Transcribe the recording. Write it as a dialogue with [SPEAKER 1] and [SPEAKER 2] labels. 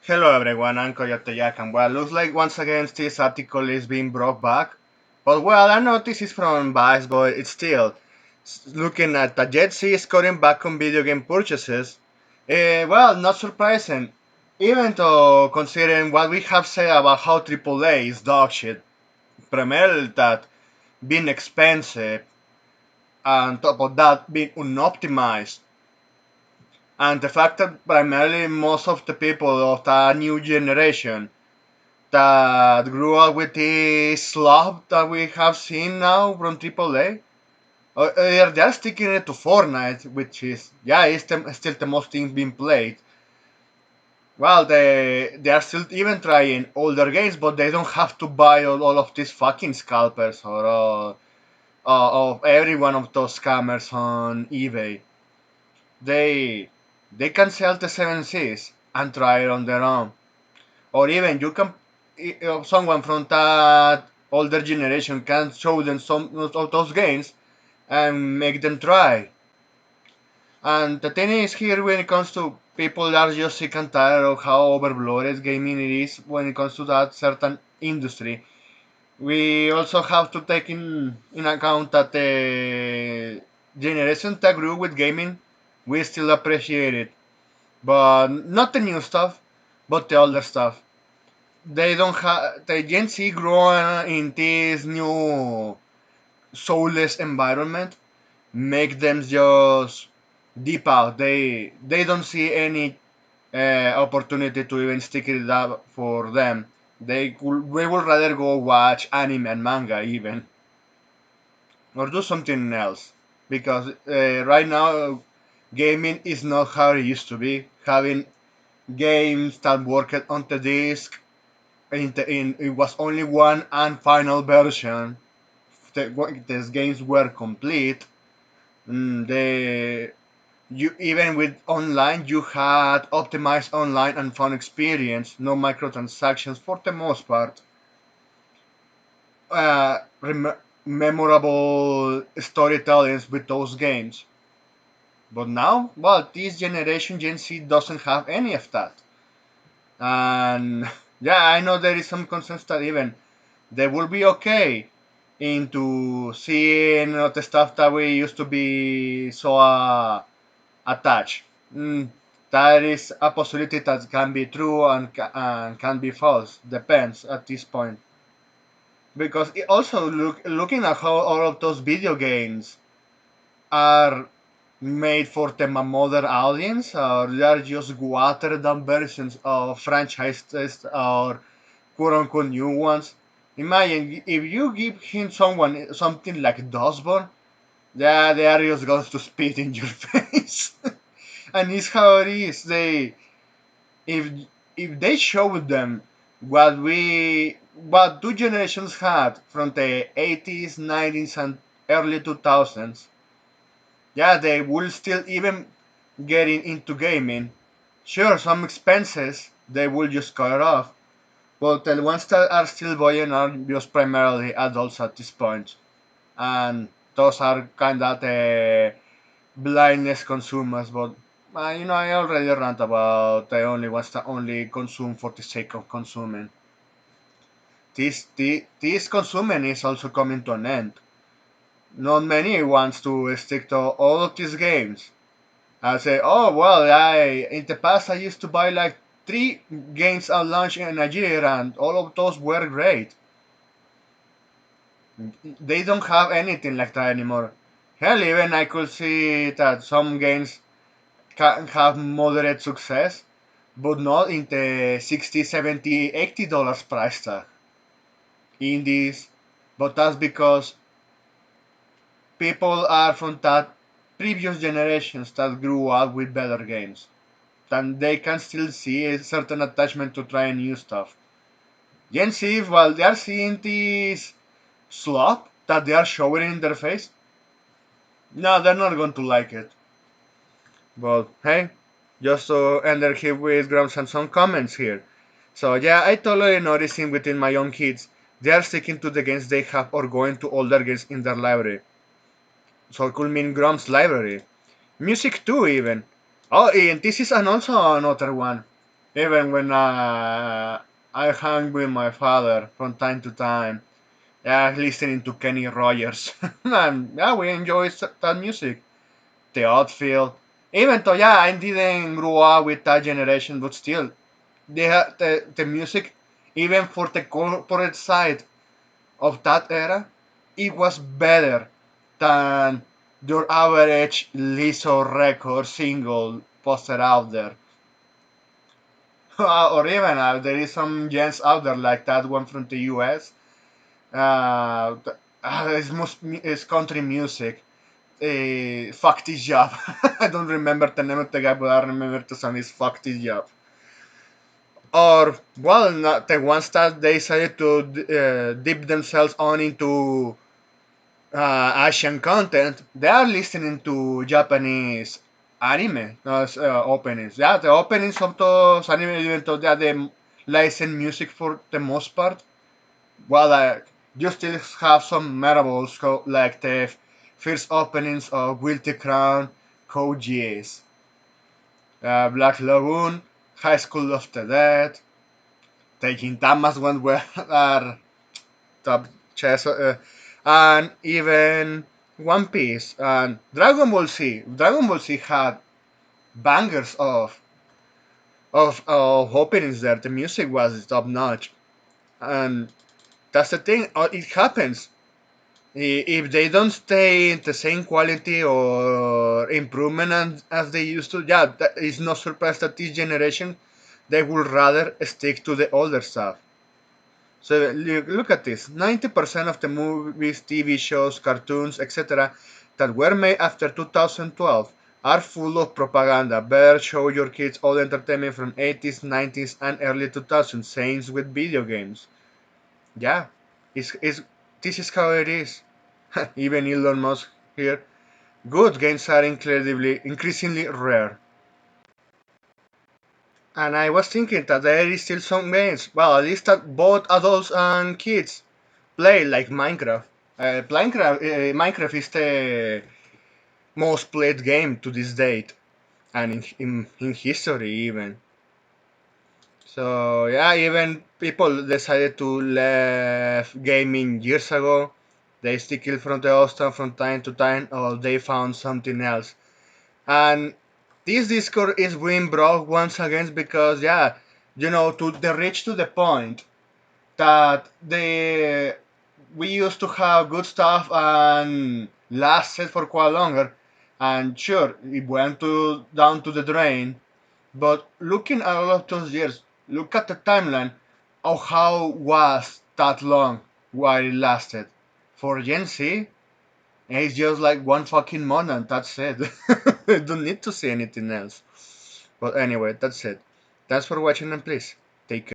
[SPEAKER 1] Hello everyone, I'm Coyote Jack, and well, looks like once again this article is being brought back. But well, I know this is from Vice, but it's still looking at the Jet Z scoring back on video game purchases. Well, not surprising, even though considering what we have said about how AAA is dog shit, primarily that being expensive, and on top of that being unoptimized, and the fact that primarily most of the people of the new generation that grew up with this slop that we have seen now from AAA. They're just sticking it to Fortnite, which is, yeah, it's still the most thing being played. Well, they are still even trying older games, but they don't have to buy all of these fucking scalpers or of every one of those scammers on eBay. They they can sell the 7Cs and try it on their own. Or even you can, someone from that older generation can show them some of those games and make them try. And the thing is here when it comes to people are just sick and tired of how overbloated gaming it is when it comes to that certain industry. We also have to take in account that the generation that grew with gaming, we still appreciate it. But not the new stuff, but the older stuff. They don't have the Gen Z growing in this new soulless environment make them just deep out. They don't see any opportunity to even stick it up for them. They would rather go watch anime and manga even or do something else because right now gaming is not how it used to be. Having games that worked on the disc it was only one and final version. These games were complete. The you even with online you had optimized online and fun experience, no microtransactions for the most part. Memorable storytellings with those games. But now, well, this generation Gen Z doesn't have any of that. And yeah, I know there is some concerns that even they will be okay into seeing the stuff that we used to be so attached. That is a possibility that can be true and can be false. Depends at this point. Because it also looking at how all of those video games are made for the mother audience, or they are just watered down versions of franchises or quote unquote new ones. Imagine if you give him someone something like Dustborn, yeah, they are just going to spit in your face. And it's how it is. If if they showed them what two generations had from the 80s, 90s, and early 2000s, yeah, they will still even getting into gaming. Sure, some expenses they will just cut off, but the ones that are still buying are just primarily adults at this point, and those are kind of the blindness consumers. But I already rant about the only ones that only consume for the sake of consuming. This consuming is also coming to an end. Not many wants to stick to all of these games. I say, oh well, I in the past I used to buy like 3 games at launch in a year, and all of those were great. They don't have anything like that anymore. Hell, even I could see that some games can have moderate success, but not in the 60, 70, $80 price tag. Indies, but that's because people are from that previous generations that grew up with better games. Then they can still see a certain attachment to try new stuff. Gen Z, while they are seeing this slop that they are showing in their face, no, they're not going to like it. But hey, just to end here with Grams and some comments here. So yeah, I totally noticing within my own kids, they are sticking to the games they have or going to older games in their library. So it could mean Grum's library. Music too even. Oh, and this is also another one. Even when I hang with my father from time to time, yeah, listening to Kenny Rogers, and yeah, we enjoy that music. The outfield. Even though, yeah, I didn't grow up with that generation, but still, the music, even for the corporate side of that era, it was better than your average Lizzo record single posted out there. Or even there is some gens out there like that one from the US. It's country music. Fuck this job. I don't remember the name of the guy, but I remember the song is Fuck this job. Or, well, not the ones that they decided to dip themselves on into Asian content, they are listening to Japanese anime openings. Yeah, the openings of those anime, even though they are the licensed music for the most part, well, you still have some memorables like the first openings of Guilty Crown, Code Geass, Black Lagoon, High School of the Dead, Taking Tamas one were are top chess, and even One Piece and Dragon Ball Z. Dragon Ball Z had bangers of openings there. The music was top notch, and that's the thing. It happens. If they don't stay in the same quality or improvement as they used to, yeah, it's no surprise that this generation they would rather stick to the older stuff. So look at this: 90% of the movies, TV shows, cartoons, etc., that were made after 2012 are full of propaganda. Better show your kids all entertainment from 80s, 90s, and early 2000s. Same with video games. Yeah, it's this is how it is. Even Elon Musk here. Good games are increasingly rare. And I was thinking that there is still some games, well, at least that both adults and kids play, like Minecraft. Minecraft is the most played game to this date, and in history even. So yeah, even people decided to leave gaming years ago. They still from the Austin from time to time, or they found something else. And this Discord is being brought once again because, yeah, to the reach to the point that we used to have good stuff and lasted for quite longer. And sure, it went down to the drain. But looking at all of those years, look at the timeline of how was that long while it lasted. For Gen Z, it's just like one fucking month and that's it. I don't need to see anything else. But anyway, that's it. Thanks for watching and please take care.